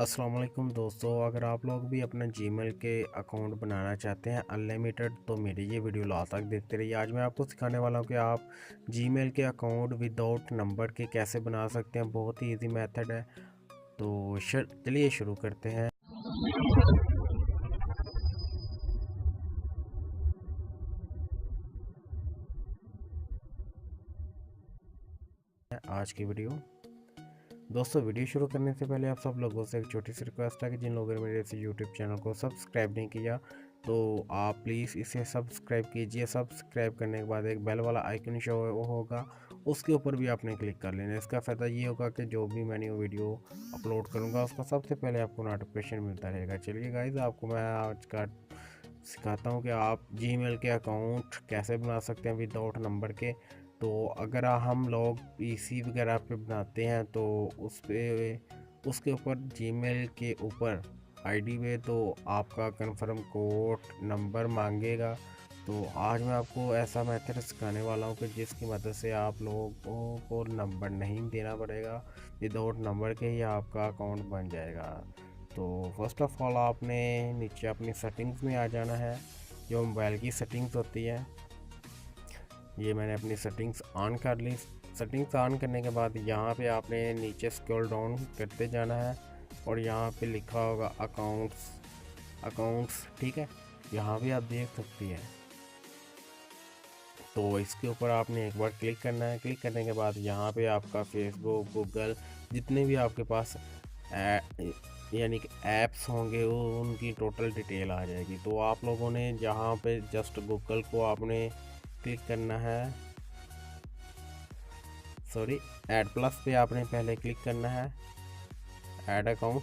अस्सलाम वालेकुम दोस्तों, अगर आप लोग भी अपना जीमेल के अकाउंट बनाना चाहते हैं अनलिमिटेड तो मेरी ये वीडियो लास्ट तक देखते रहिए। आज मैं आपको सिखाने वाला हूँ कि आप जीमेल के अकाउंट विदाउट नंबर के कैसे बना सकते हैं। बहुत ही इजी मेथड है। तो चलिए शुरू करते हैं आज की वीडियो। दोस्तों, वीडियो शुरू करने से पहले आप सब लोगों से एक छोटी सी रिक्वेस्ट है कि जिन लोगों ने मेरे इस यूट्यूब चैनल को सब्सक्राइब नहीं किया तो आप प्लीज़ इसे सब्सक्राइब कीजिए। सब्सक्राइब करने के बाद एक बेल वाला आइकन शो होगा, उसके ऊपर भी आपने क्लिक कर लेना है। इसका फ़ायदा ये होगा कि जो भी मैं न्यू वीडियो अपलोड करूँगा उसका सबसे पहले आपको नोटिफिकेशन मिलता रहेगा। चलिए गाइस, आपको मैं आज का सिखाता हूँ कि आप जीमेल के अकाउंट कैसे बना सकते हैं विदाउट नंबर के। तो अगर हम लोग पीसी वगैरह पे बनाते हैं तो उस पे उसके ऊपर जीमेल के ऊपर आईडी में तो आपका कंफर्म कोड नंबर मांगेगा। तो आज मैं आपको ऐसा मेथड सिखाने वाला हूँ कि जिसकी मदद से आप लोगों को नंबर नहीं देना पड़ेगा, विदाउट नंबर के ही आपका अकाउंट बन जाएगा। तो फर्स्ट ऑफ ऑल आपने नीचे अपनी सेटिंग्स में आ जाना है। जो मोबाइल की सेटिंग्स होती है, ये मैंने अपनी सेटिंग्स ऑन कर ली। सेटिंग्स ऑन करने के बाद यहाँ पे आपने नीचे स्क्रॉल डाउन करते जाना है और यहाँ पे लिखा होगा अकाउंट्स, ठीक है। यहाँ भी आप देख सकती हैं। तो इसके ऊपर आपने एक बार क्लिक करना है। क्लिक करने के बाद यहाँ पे आपका फेसबुक, गूगल, जितने भी आपके पास यानी कि ऐप्स होंगे वो उनकी टोटल डिटेल आ जाएगी। तो आप लोगों ने जहाँ पे जस्ट गूगल को आपने क्लिक करना है, सॉरी, ऐड प्लस पे आपने पहले क्लिक करना है, ऐड अकाउंट।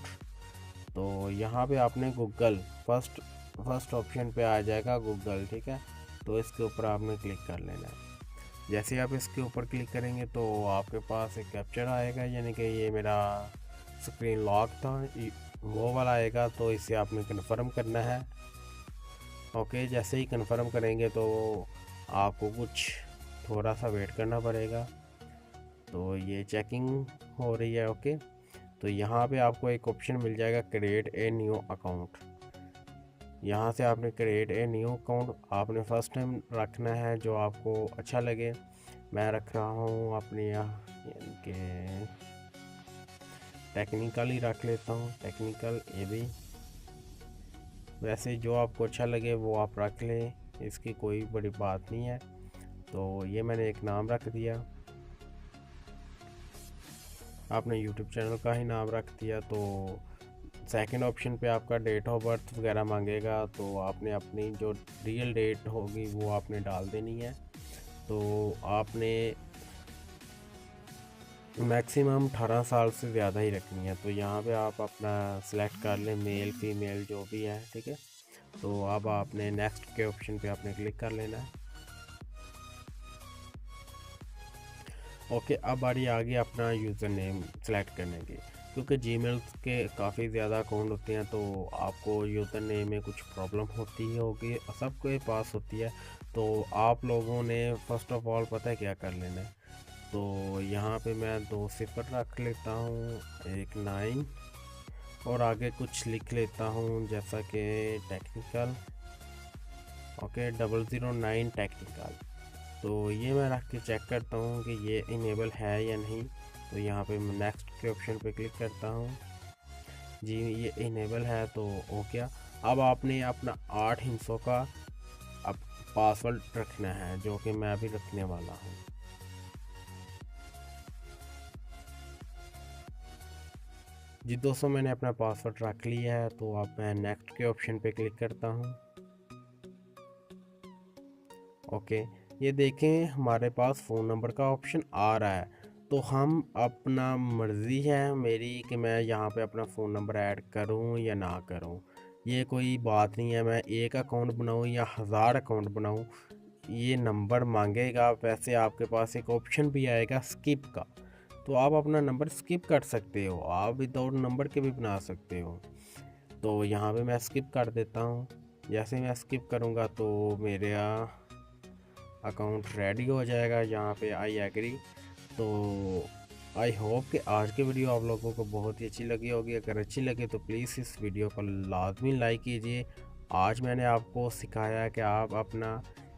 तो यहाँ पे आपने गूगल फर्स्ट ऑप्शन पे आ जाएगा गूगल, ठीक है। तो इसके ऊपर आपने क्लिक कर लेना है। जैसे आप इसके ऊपर क्लिक करेंगे तो आपके पास एक कैप्चर आएगा, यानी कि ये मेरा स्क्रीन लॉक था, वो वाला आएगा। तो इसे आपने कन्फर्म करना है। ओके, जैसे ही कन्फर्म करेंगे तो आपको कुछ थोड़ा सा वेट करना पड़ेगा। तो ये चेकिंग हो रही है। ओके, तो यहाँ पे आपको एक ऑप्शन मिल जाएगा क्रिएट ए न्यू अकाउंट। यहाँ से आपने क्रिएट ए न्यू अकाउंट आपने फर्स्ट टाइम रखना है जो आपको अच्छा लगे। मैं रख रहा हूँ अपने यहाँ यानी कि टेक्निकल ही रख लेता हूँ, टेक्निकल ए बी। वैसे जो आपको अच्छा लगे वो आप रख लें, इसकी कोई बड़ी बात नहीं है। तो ये मैंने एक नाम रख दिया, आपने यूट्यूब चैनल का ही नाम रख दिया। तो सेकंड ऑप्शन पे आपका डेट ऑफ बर्थ वगैरह मांगेगा, तो आपने अपनी जो रियल डेट होगी वो आपने डाल देनी है। तो आपने मैक्सिमम 18 साल से ज़्यादा ही रखनी है। तो यहाँ पे आप अपना सेलेक्ट कर लें, मेल फीमेल जो भी है, ठीक है। तो अब आपने नेक्स्ट के ऑप्शन पे आपने क्लिक कर लेना है। ओके, अब बारी आ गई अपना यूज़र नेम सेलेक्ट करने की। क्योंकि जीमेल के काफ़ी ज़्यादा अकाउंट होते हैं तो आपको यूज़र नेम में कुछ प्रॉब्लम होती ही होगी, सबके पास होती है। तो आप लोगों ने फर्स्ट ऑफ ऑल पता है क्या कर लेना है। तो यहाँ पे मैं 2 सिफर रख लेता हूँ, एक 9 और आगे कुछ लिख लेता हूँ जैसा कि टेक्निकल। Okay, 009 technical. तो ये मैं रख के चेक करता हूँ कि ये इनेबल है या नहीं। तो यहाँ पे मैं नेक्स्ट के ऑप्शन पे क्लिक करता हूँ। जी, ये इनेबल है तो हो गया। अब आपने अपना 8 हिस्सों का अब पासवर्ड रखना है, जो कि मैं अभी रखने वाला हूँ। जी दोस्तों, मैंने अपना पासवर्ड रख लिया है। तो अब मैं नेक्स्ट के ऑप्शन पे क्लिक करता हूँ। ओके, ये देखें हमारे पास फ़ोन नंबर का ऑप्शन आ रहा है। तो हम अपना मर्ज़ी है मेरी कि मैं यहाँ पे अपना फ़ोन नंबर ऐड करूँ या ना करूँ। ये कोई बात नहीं है, मैं एक अकाउंट बनाऊँ या 1000 अकाउंट बनाऊँ, ये नंबर मांगेगा। वैसे आपके पास एक ऑप्शन भी आएगा स्किप का, तो आप अपना नंबर स्किप कर सकते हो, आप विदाउट नंबर के भी बना सकते हो। तो यहाँ पे मैं स्किप कर देता हूँ। जैसे मैं स्किप करूँगा तो मेरा अकाउंट रेडी हो जाएगा। यहाँ पे आई एग्री। तो आई होप कि आज की वीडियो आप लोगों को बहुत ही अच्छी लगी होगी। अगर अच्छी लगे तो प्लीज़ इस वीडियो को लाजमी लाइक कीजिए। आज मैंने आपको सिखाया है कि आप अपना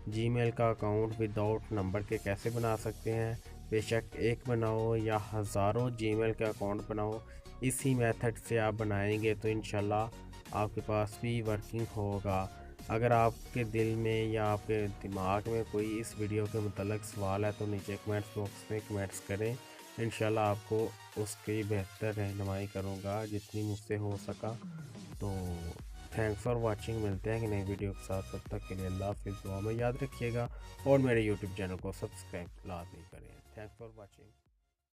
जीमेल का अकाउंट विदाउट नंबर के कैसे बना सकते हैं। बेशक एक बनाओ या हज़ारों जीमेल का अकाउंट बनाओ, इसी मेथड से आप बनाएंगे तो इंशाल्लाह आपके पास भी वर्किंग होगा। अगर आपके दिल में या आपके दिमाग में कोई इस वीडियो के मतलब सवाल है तो नीचे कमेंट्स बॉक्स में कमेंट्स करें। इंशाल्लाह आपको उसकी बेहतर रहनुमाई करूँगा जितनी मुझसे हो सका। तो थैंक्स फॉर वाचिंग। मिलते हैं कि नई वीडियो के साथ, तब तक के लिए अल्लाह हाफिज़। दुआ में याद रखिएगा और मेरे यूट्यूब चैनल को सब्सक्राइब लाजमी करें। Thanks for watching.